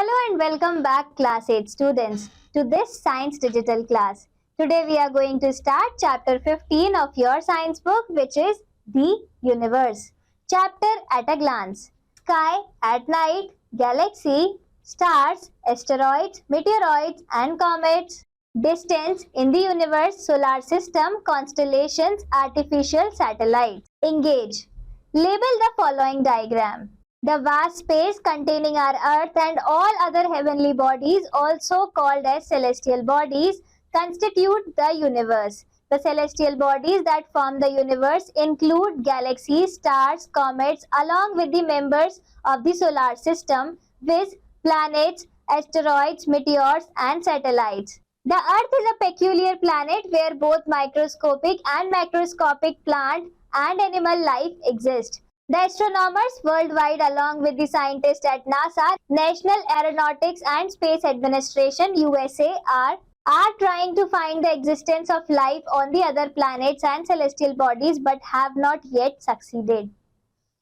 Hello and welcome back class 8 students to this science digital class. Today we are going to start chapter 15 of your science book, which is the universe. Chapter at a glance. Sky at night, galaxy, stars, asteroids, meteoroids and comets. Distance in the universe, solar system, constellations, artificial satellites. Engage. Label the following diagram. The vast space containing our earth and all other heavenly bodies, also called as celestial bodies, constitute the universe. The celestial bodies that form the universe include galaxies, stars, comets, along with the members of the solar system, viz. Planets, asteroids, meteors and satellites. The earth is a peculiar planet where both microscopic and macroscopic plant and animal life exist. The astronomers worldwide, along with the scientists at NASA, National Aeronautics and Space Administration (USA), are trying to find the existence of life on the other planets and celestial bodies, but have not yet succeeded.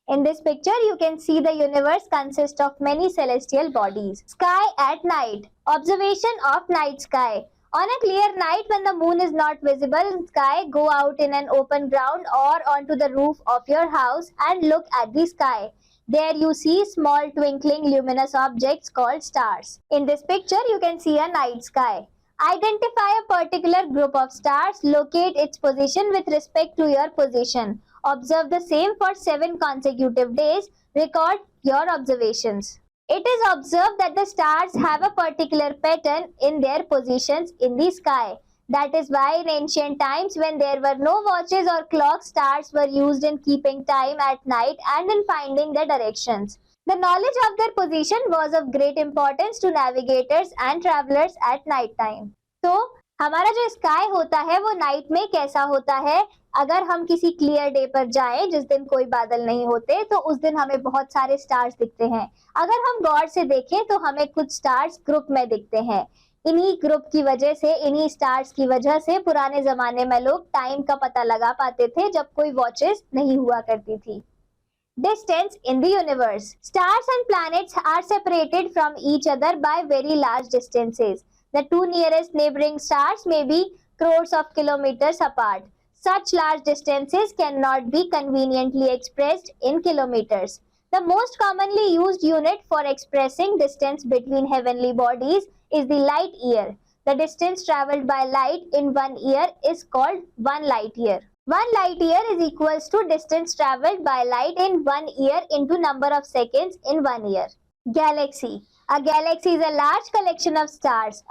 In this picture, you can see the universe consists of many celestial bodies. Sky at night. Observation of night sky. On a clear night when the moon is not visible in sky, go out in an open ground or onto the roof of your house and look at the sky. There you see small twinkling luminous objects called stars. In this picture, you can see a night sky. Identify a particular group of stars, locate its position with respect to your position. Observe the same for 7 consecutive days. Record your observations. It is observed that the stars have a particular pattern in their positions in the sky. That is why in ancient times, when there were no watches or clocks, stars were used in keeping time at night and in finding their directions. The knowledge of their position was of great importance to navigators and travelers at night time. तो हमारा जो sky होता है वो night में कैसा होता है? अगर हम किसी क्लियर डे पर जाएं, जिस दिन कोई बादल नहीं होते, तो उस दिन हमें बहुत सारे स्टार्स दिखते हैं. अगर हम गौर से देखें तो हमें कुछ स्टार्स ग्रुप में दिखते हैं. इन्हीं ग्रुप की वजह से, इन्हीं स्टार्स की वजह से पुराने जमाने में लोग टाइम का पता लगा पाते थे जब कोई वॉचेस नहीं हुआ करती थी. Distance in the universe. Stars and planets are separated from each other by very large distances. The two nearest neighboring stars may be crores of kilometers apart. Such large distances cannot be conveniently expressed in kilometers. The most commonly used unit for expressing distance between heavenly bodies is the light year. The distance traveled by light in 1 year is called 1 light year. 1 light year is equals to distance traveled by light in 1 year into number of seconds in 1 year. Galaxy. A galaxy is a large collection of stars.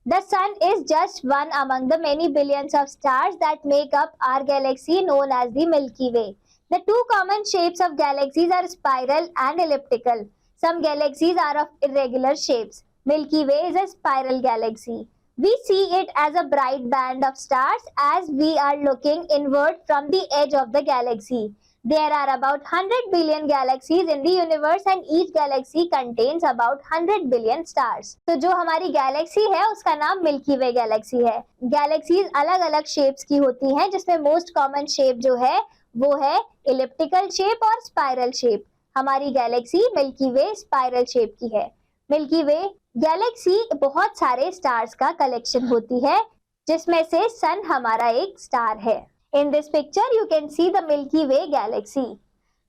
The sun is just one among the many billions of stars that make up our galaxy known as the Milky Way. The two common shapes of galaxies are spiral and elliptical. Some galaxies are of irregular shapes. Milky Way is a spiral galaxy. We see it as a bright band of stars as we are looking inward from the edge of the galaxy. There are about 100 billion galaxies in the universe and each galaxy contains about 100 billion stars. तो जो हमारी Galaxy है उसका नाम milky वे Galaxy है. Galaxies अलग अलग shapes की होती हैं, जिसमें मोस्ट कॉमन शेप जो है वो है इलिप्टिकल शेप और स्पाइरल शेप. हमारी गैलेक्सी मिल्की वे स्पाइरल शेप की है. मिल्की वे गैलेक्सी बहुत सारे स्टार्स का कलेक्शन होती है, जिसमें से सन हमारा एक स्टार है. In this picture, you can see the Milky Way galaxy.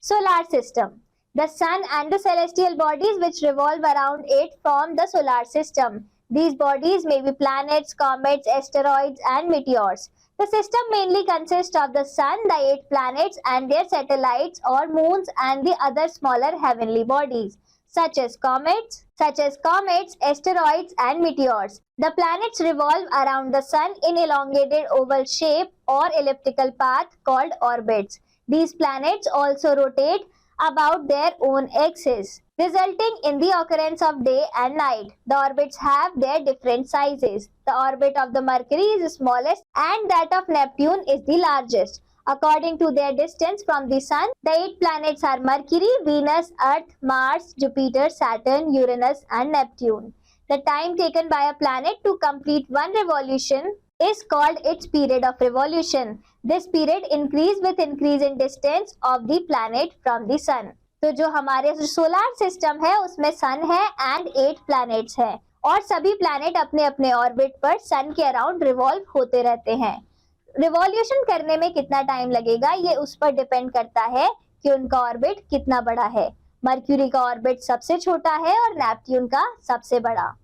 Solar system. The sun and the celestial bodies which revolve around it form the solar system. These bodies may be planets, comets, asteroids, and meteors. The system mainly consists of the sun, the 8 planets, and their satellites or moons, and the other smaller heavenly bodies, such as comets, asteroids, and meteors. The planets revolve around the sun in elongated oval shape or elliptical path called orbits. These planets also rotate about their own axis, resulting in the occurrence of day and night. The orbits have their different sizes. The orbit of the Mercury is the smallest and that of Neptune is the largest. According to their distance from the sun, the 8 planets are Mercury, Venus, Earth, Mars, Jupiter, Saturn, Uranus, and Neptune. The time taken by a planet to complete one revolution is called its period of revolution. This period increases with increase in distance of the planet from the sun. तो जो हमारे solar system है उसमें सन है and 8 planets है और सभी planet अपने अपने ऑर्बिट पर सन के अराउंड रिवॉल्व होते रहते हैं। रिवॉल्यूशन करने में कितना टाइम लगेगा ये उस पर डिपेंड करता है कि उनका ऑर्बिट कितना बड़ा है। मर्क्यूरी का ऑर्बिट सबसे छोटा है और नेपट्यून का सबसे बड़ा।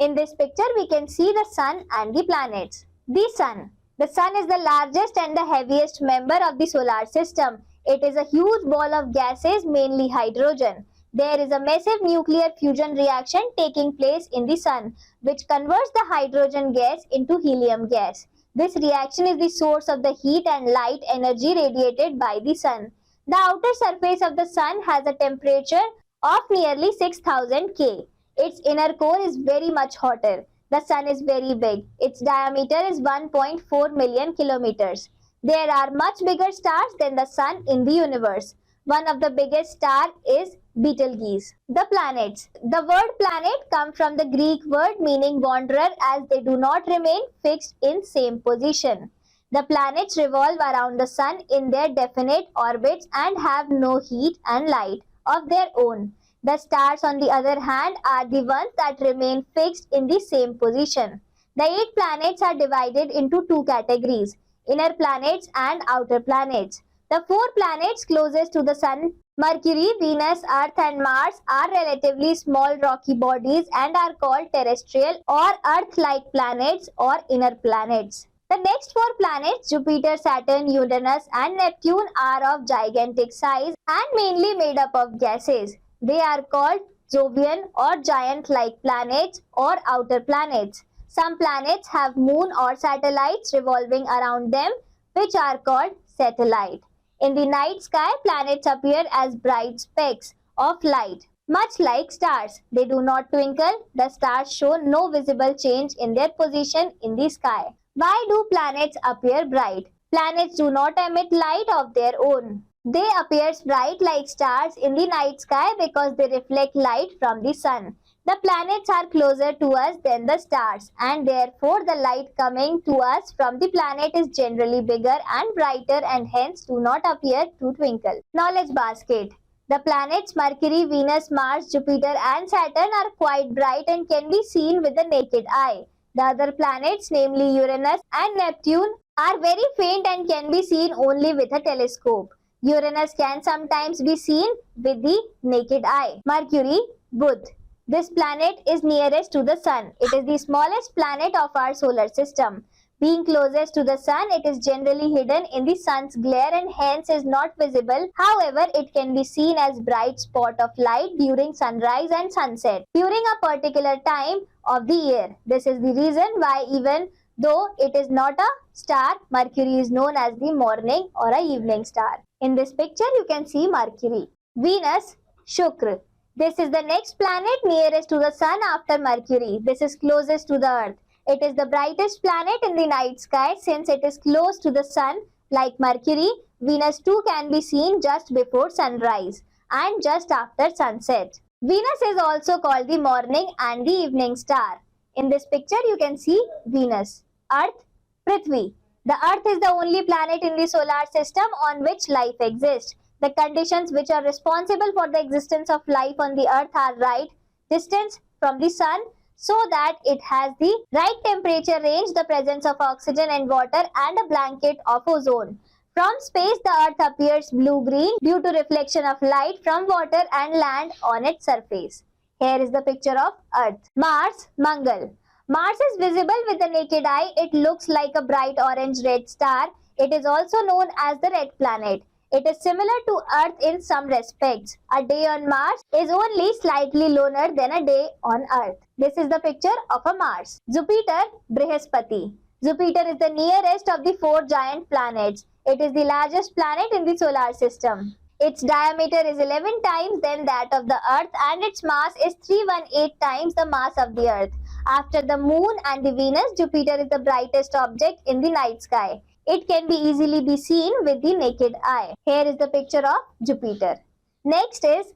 In this picture we can see the sun and the planets. The sun. The sun is the largest and the heaviest member of the solar system. It is a huge ball of gases, mainly hydrogen. There is a massive nuclear fusion reaction taking place in the sun, which converts the hydrogen gas into helium gas. This reaction is the source of the heat and light energy radiated by the sun. The outer surface of the sun has a temperature of nearly 6000 K. Its inner core is very much hotter. The sun is very big. Its diameter is 1.4 million kilometers. There are much bigger stars than the sun in the universe. One of the biggest stars is Betelgeuse. The planets. The word planet comes from the Greek word meaning wanderer, as they do not remain fixed in same position. The planets revolve around the sun in their definite orbits and have no heat and light of their own. The stars, on the other hand, are the ones that remain fixed in the same position. The 8 planets are divided into 2 categories, inner planets and outer planets. The 4 planets closest to the sun, Mercury, Venus, Earth and Mars, are relatively small rocky bodies and are called terrestrial or Earth-like planets or inner planets. The next 4 planets, Jupiter, Saturn, Uranus and Neptune, are of gigantic size and mainly made up of gases. They are called Jovian or giant-like planets or outer planets. Some planets have moon or satellites revolving around them, which are called satellite. In the night sky, planets appear as bright specks of light. Much like stars, they do not twinkle. The stars show no visible change in their position in the sky. Why do planets appear bright? Planets do not emit light of their own. They appear bright like stars in the night sky because they reflect light from the sun. The planets are closer to us than the stars, and therefore the light coming to us from the planet is generally bigger and brighter and hence do not appear to twinkle. Knowledge basket. The planets Mercury, Venus, Mars, Jupiter and Saturn are quite bright and can be seen with the naked eye. The other planets, namely Uranus and Neptune, are very faint and can be seen only with a telescope. Uranus can sometimes be seen with the naked eye. Mercury, Buddh. This planet is nearest to the sun. It is the smallest planet of our solar system. Being closest to the sun, it is generally hidden in the sun's glare and hence is not visible. However, it can be seen as bright spot of light during sunrise and sunset during a particular time of the year. This is the reason why even though it is not a star, Mercury is known as the morning or a evening star. In this picture, you can see Mercury. Venus, Shukra. This is the next planet nearest to the sun after Mercury. This is closest to the earth. It is the brightest planet in the night sky since it is close to the sun. Like Mercury, Venus too can be seen just before sunrise and just after sunset. Venus is also called the morning and the evening star. In this picture, you can see Venus. Earth, Prithvi. The Earth is the only planet in the solar system on which life exists. The conditions which are responsible for the existence of life on the earth are right distance from the sun so that it has the right temperature range, the presence of oxygen and water and a blanket of ozone. From space, the earth appears blue-green due to reflection of light from water and land on its surface. Here is the picture of earth. Mars, Mangal. Mars is visible with the naked eye. It looks like a bright orange-red star. It is also known as the red planet. It is similar to Earth in some respects. A day on Mars is only slightly longer than a day on Earth. This is the picture of a Mars. Jupiter, Brihaspati. Jupiter is the nearest of the 4 giant planets. It is the largest planet in the solar system. Its diameter is 11 times than that of the Earth and its mass is 318 times the mass of the Earth. After the Moon and the Venus, Jupiter is the brightest object in the night sky. It can be easily be seen with the naked eye. Here is the picture of Jupiter. Next is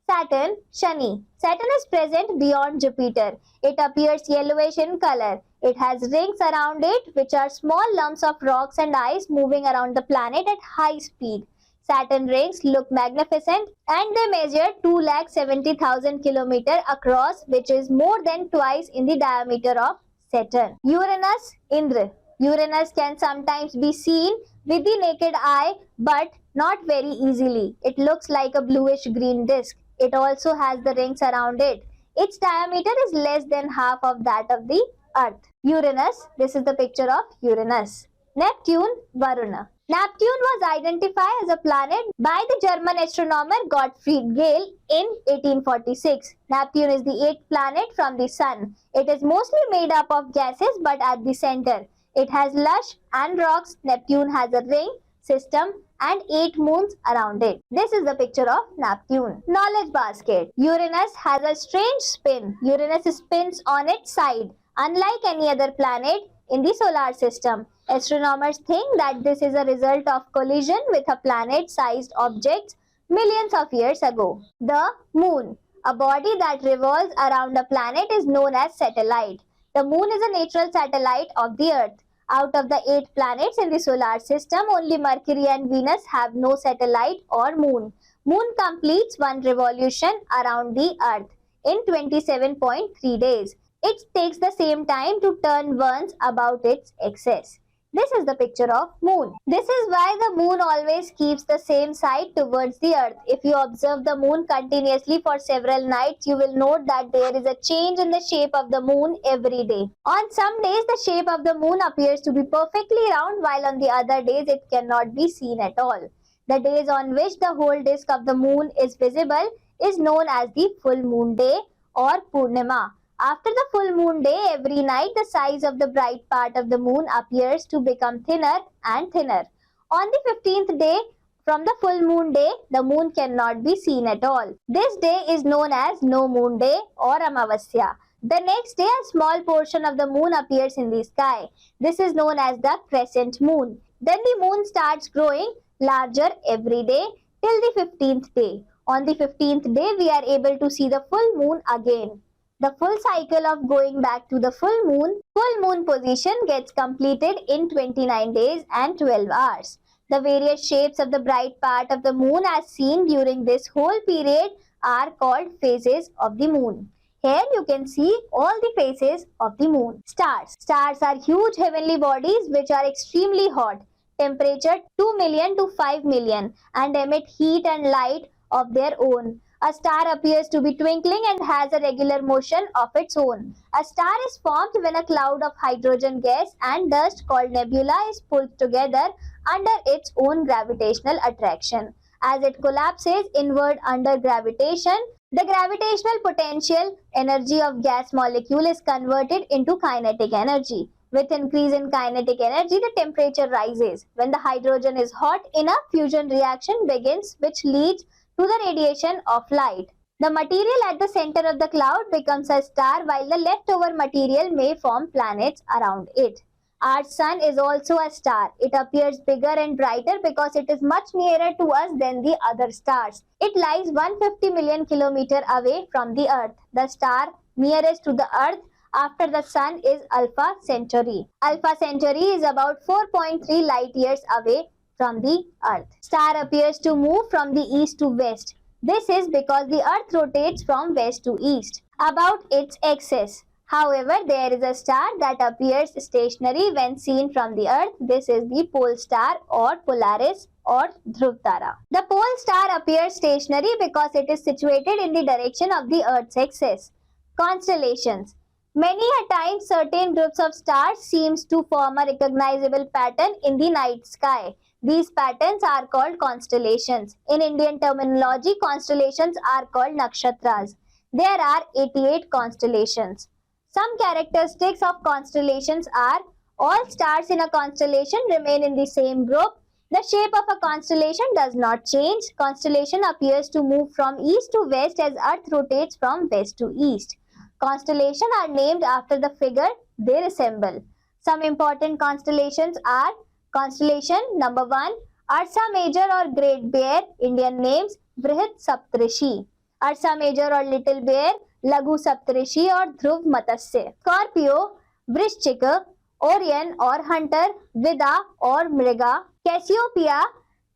Saturn, Shani. Saturn is present beyond Jupiter. It appears yellowish in color. It has rings around it which are small lumps of rocks and ice moving around the planet at high speed. Saturn rings look magnificent and they measure 2,70,000 km across, which is more than twice in the diameter of Saturn. Uranus, Indra. Uranus can sometimes be seen with the naked eye but not very easily. It looks like a bluish green disk. It also has the rings around it. Its diameter is less than half of that of the Earth. Uranus, this is the picture of Uranus. Neptune, Varuna. Neptune was identified as a planet by the German astronomer Gottfried Galle in 1846. Neptune is the 8th planet from the Sun. It is mostly made up of gases but at the center. It has lush and rocks. Neptune has a ring system and 8 moons around it. This is the picture of Neptune. Knowledge basket. Uranus has a strange spin. Uranus spins on its side, unlike any other planet in the solar system. Astronomers think that this is a result of collision with a planet-sized object millions of years ago. The Moon. A body that revolves around a planet is known as satellite. The Moon is a natural satellite of the Earth. Out of the 8 planets in the solar system, only Mercury and Venus have no satellite or moon. Moon completes one revolution around the Earth in 27.3 days. It takes the same time to turn once about its axis. This is the picture of Moon. This is why the Moon always keeps the same side towards the Earth. If you observe the Moon continuously for several nights, you will note that there is a change in the shape of the Moon every day. On some days, the shape of the Moon appears to be perfectly round, while on the other days, it cannot be seen at all. The days on which the whole disk of the Moon is visible is known as the full moon day or Purnima. After the full moon day, every night the size of the bright part of the moon appears to become thinner and thinner. On the 15th day from the full moon day, the moon cannot be seen at all. This day is known as no moon day or Amavasya. The next day, a small portion of the moon appears in the sky. This is known as the crescent moon. Then the moon starts growing larger every day till the 15th day. On the 15th day, we are able to see the full moon again. The full cycle of going back to the full moon position gets completed in 29 days and 12 hours. The various shapes of the bright part of the moon as seen during this whole period are called phases of the moon. Here you can see all the phases of the moon. Stars. Stars are huge heavenly bodies which are extremely hot, temperature 2 million to 5 million, and emit heat and light of their own. A star appears to be twinkling and has a regular motion of its own. A star is formed when a cloud of hydrogen gas and dust called nebula is pulled together under its own gravitational attraction. As it collapses inward under gravitation, the gravitational potential energy of gas molecule is converted into kinetic energy. With increase in kinetic energy, the temperature rises. When the hydrogen is hot enough, fusion reaction begins, which leads to the radiation of light. The material at the center of the cloud becomes a star, while the leftover material may form planets around it. Our sun is also a star. It appears bigger and brighter because it is much nearer to us than the other stars. It lies 150 million kilometers away from the Earth. The star nearest to the Earth after the sun is Alpha Centauri. Alpha Centauri is about 4.3 light years away from the Earth. Star appears to move from the east to west. This is because the Earth rotates from west to east about its axis. However, there is a star that appears stationary when seen from the Earth. This is the pole star or Polaris or Dhruv Tara. The pole star appears stationary because it is situated in the direction of the Earth's axis. Constellations. Many a time, certain groups of stars seems to form a recognizable pattern in the night sky. These patterns are called constellations. In Indian terminology, constellations are called nakshatras. There are 88 constellations. Some characteristics of constellations are: all stars in a constellation remain in the same group. The shape of a constellation does not change. Constellation appears to move from east to west as Earth rotates from west to east. Constellations are named after the figure they resemble. Some important constellations are: constellation number 1, Ursa Major or Great Bear, Indian names Brihat Saptarishi. Ursa Major or Little Bear, Laghu Saptarishi or Dhruv Matsya. Scorpio, Vrishchika, Orion or Hunter, Vida or Mriga. Cassiopeia,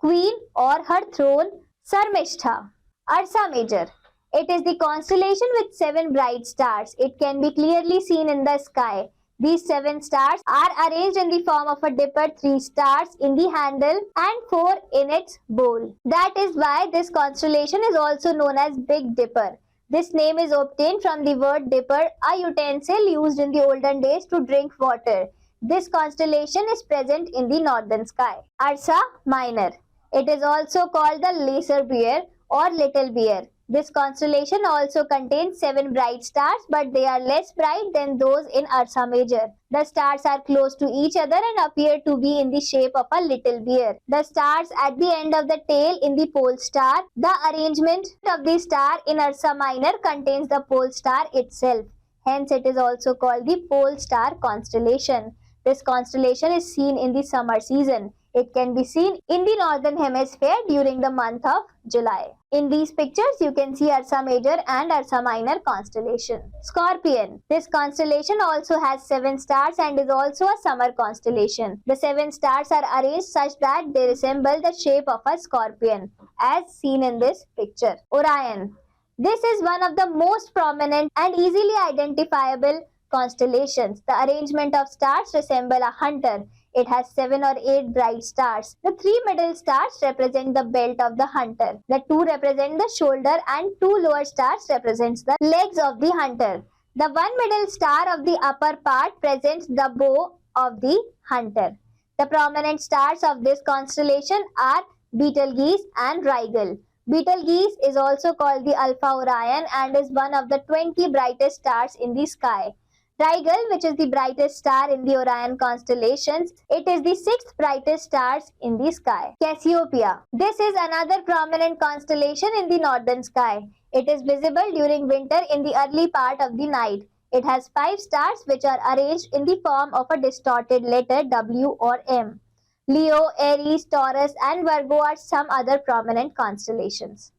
queen or her throne, Sarmishtha. Ursa Major. It is the constellation with 7 bright stars. It can be clearly seen in the sky. These 7 stars are arranged in the form of a dipper, 3 stars in the handle and 4 in its bowl. That is why this constellation is also known as Big Dipper. This name is obtained from the word dipper, a utensil used in the olden days to drink water. This constellation is present in the northern sky. Ursa Minor. It is also called the Lesser Bear or Little Bear. This constellation also contains 7 bright stars, but they are less bright than those in Ursa Major. The stars are close to each other and appear to be in the shape of a little bear. The stars at the end of the tail in the pole star. The arrangement of the star in Ursa Minor contains the pole star itself. Hence, it is also called the pole star constellation. This constellation is seen in the summer season. It can be seen in the northern hemisphere during the month of July. In these pictures, you can see Ursa Major and Ursa Minor constellation. Scorpion. This constellation also has 7 stars and is also a summer constellation. The 7 stars are arranged such that they resemble the shape of a scorpion, as seen in this picture. Orion. This is one of the most prominent and easily identifiable constellations. The arrangement of stars resemble a hunter. It has 7 or 8 bright stars. The 3 middle stars represent the belt of the hunter. The 2 represent the shoulder and 2 lower stars represents the legs of the hunter. The 1 middle star of the upper part presents the bow of the hunter. The prominent stars of this constellation are Betelgeuse and Rigel. Betelgeuse is also called the Alpha Orion and is one of the 20 brightest stars in the sky. Rigel, which is the brightest star in the Orion constellations, it is the 6th brightest stars in the sky. Cassiopeia. This is another prominent constellation in the northern sky. It is visible during winter in the early part of the night. It has 5 stars which are arranged in the form of a distorted letter W or M. Leo, Aries, Taurus and Virgo are some other prominent constellations.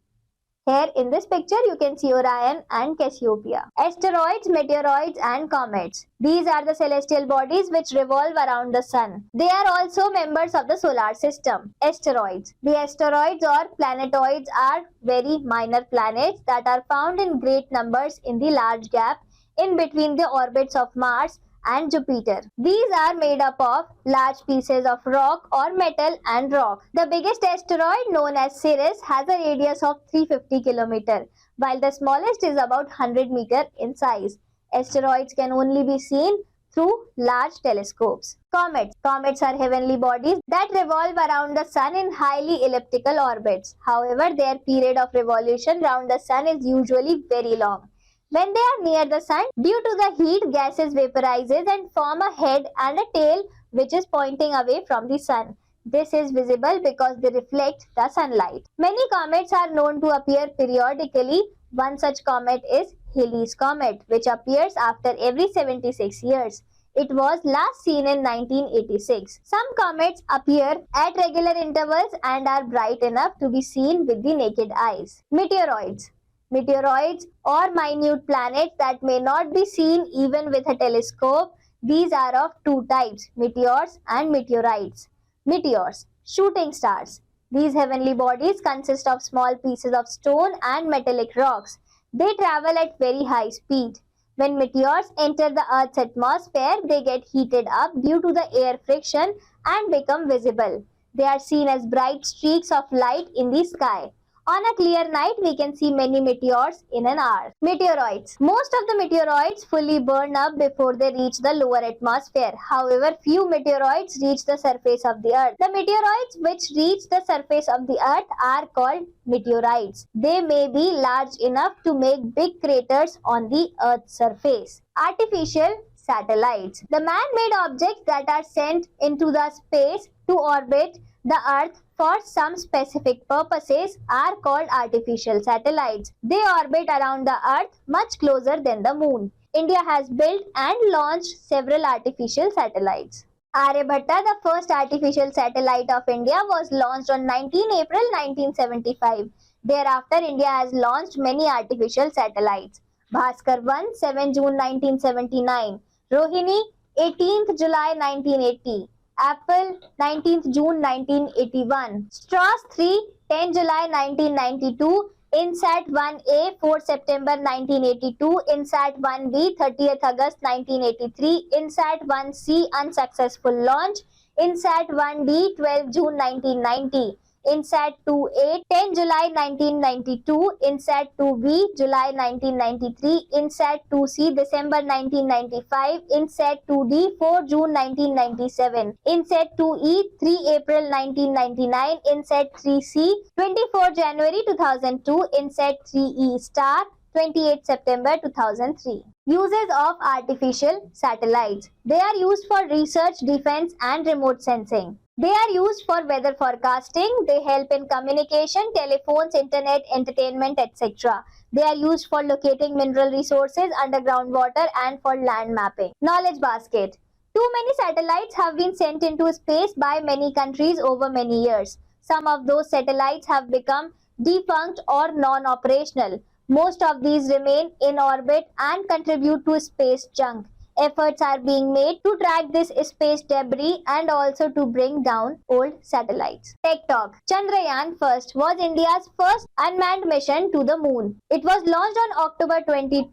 Here in this picture you can see Orion and Cassiopeia. Asteroids, meteoroids and comets. These are the celestial bodies which revolve around the sun. They are also members of the solar system. Asteroids. The asteroids or planetoids are very minor planets that are found in great numbers in the large gap in between the orbits of Mars and Jupiter. These are made up of large pieces of rock or metal and rock. The biggest asteroid, known as Ceres, has a radius of 350 km, while the smallest is about 100 meter in size. Asteroids can only be seen through large telescopes. Comets. Comets are heavenly bodies that revolve around the sun in highly elliptical orbits. However, their period of revolution around the sun is usually very long. When they are near the sun, due to the heat, gases vaporizes and form a head and a tail which is pointing away from the sun. This is visible because they reflect the sunlight. Many comets are known to appear periodically. One such comet is Halley's Comet, which appears after every 76 years. It was last seen in 1986. Some comets appear at regular intervals and are bright enough to be seen with the naked eyes. Meteoroids. Meteoroids or minute planets that may not be seen even with a telescope. These are of 2 types, meteors and meteorites. Meteors, shooting stars. These heavenly bodies consist of small pieces of stone and metallic rocks. They travel at very high speed. When meteors enter the Earth's atmosphere, they get heated up due to the air friction and become visible. They are seen as bright streaks of light in the sky. On a clear night, we can see many meteors in an hour. Meteoroids. Most of the meteoroids fully burn up before they reach the lower atmosphere. However, few meteoroids reach the surface of the earth. The meteoroids which reach the surface of the earth are called meteorites. They may be large enough to make big craters on the earth's surface. Artificial satellites. The man-made objects that are sent into the space to orbit the earth for some specific purposes are called artificial satellites. They orbit around the earth much closer than the moon. India has built and launched several artificial satellites. Aryabhatta, the first artificial satellite of India, was launched on 19 April 1975. Thereafter, India has launched many artificial satellites. Bhaskar 1, 7 June 1979. Rohini, 18th July 1980. Apple, 19th June 1981. Strauss 3, 10 July 1992. INSAT 1A, 4 September 1982. INSAT 1B, 30th August 1983. INSAT 1C, unsuccessful launch. INSAT 1D, 12 June 1990. INSAT 2A, 10 July 1992. INSAT 2B, July 1993. INSAT 2C, December 1995. INSAT 2D, 4 June 1997. INSAT 2E, 3 April 1999. INSAT 3C, 24 January 2002. INSAT 3E star, 28 September 2003. Uses of artificial satellites. They are used for research, defense, and remote sensing. They are used for weather forecasting. They help in communication, telephones, internet, entertainment, etc. They are used for locating mineral resources, underground water, and for land mapping. Knowledge basket. Too many satellites have been sent into space by many countries over many years. Some of those satellites have become defunct or non-operational. Most of these remain in orbit and contribute to space junk. Efforts are being made to track this space debris and also to bring down old satellites. Tech Talk. Chandrayaan First was India's first unmanned mission to the moon. It was launched on October 22,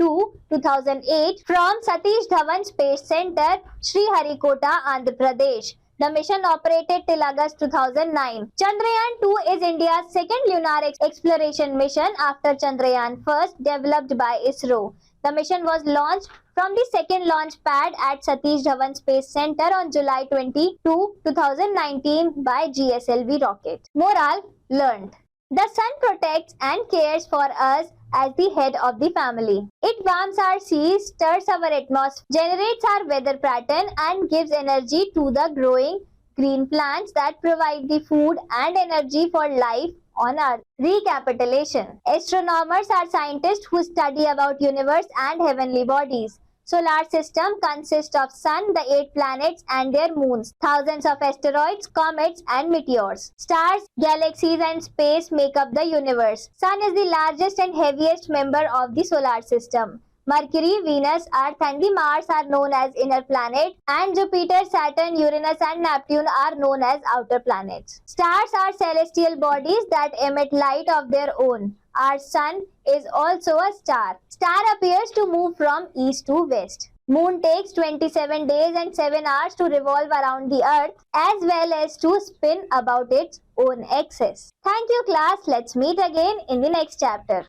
2008 from Satish Dhawan Space Center, Sriharikota, Andhra Pradesh. The mission operated till August 2009. Chandrayaan-2 is India's second lunar exploration mission after Chandrayaan-1, developed by ISRO. The mission was launched from the second launch pad at Satish Dhawan Space Center on July 22, 2019 by GSLV rocket. Moral learned. The sun protects and cares for us as the head of the family. It warms our seas, stirs our atmosphere, generates our weather pattern, and gives energy to the growing green plants that provide the food and energy for life on Earth. Recapitulation. Astronomers are scientists who study about universe and heavenly bodies. Solar system consists of sun, the 8 planets and their moons, thousands of asteroids, comets and meteors. Stars, galaxies and space make up the universe. Sun is the largest and heaviest member of the solar system. Mercury, Venus, Earth and the Mars are known as inner planets, and Jupiter, Saturn, Uranus and Neptune are known as outer planets. Stars are celestial bodies that emit light of their own. Our sun is also a star. Star appears to move from east to west. Moon takes 27 days and 7 hours to revolve around the earth as well as to spin about its own axis. Thank you class. Let's meet again in the next chapter.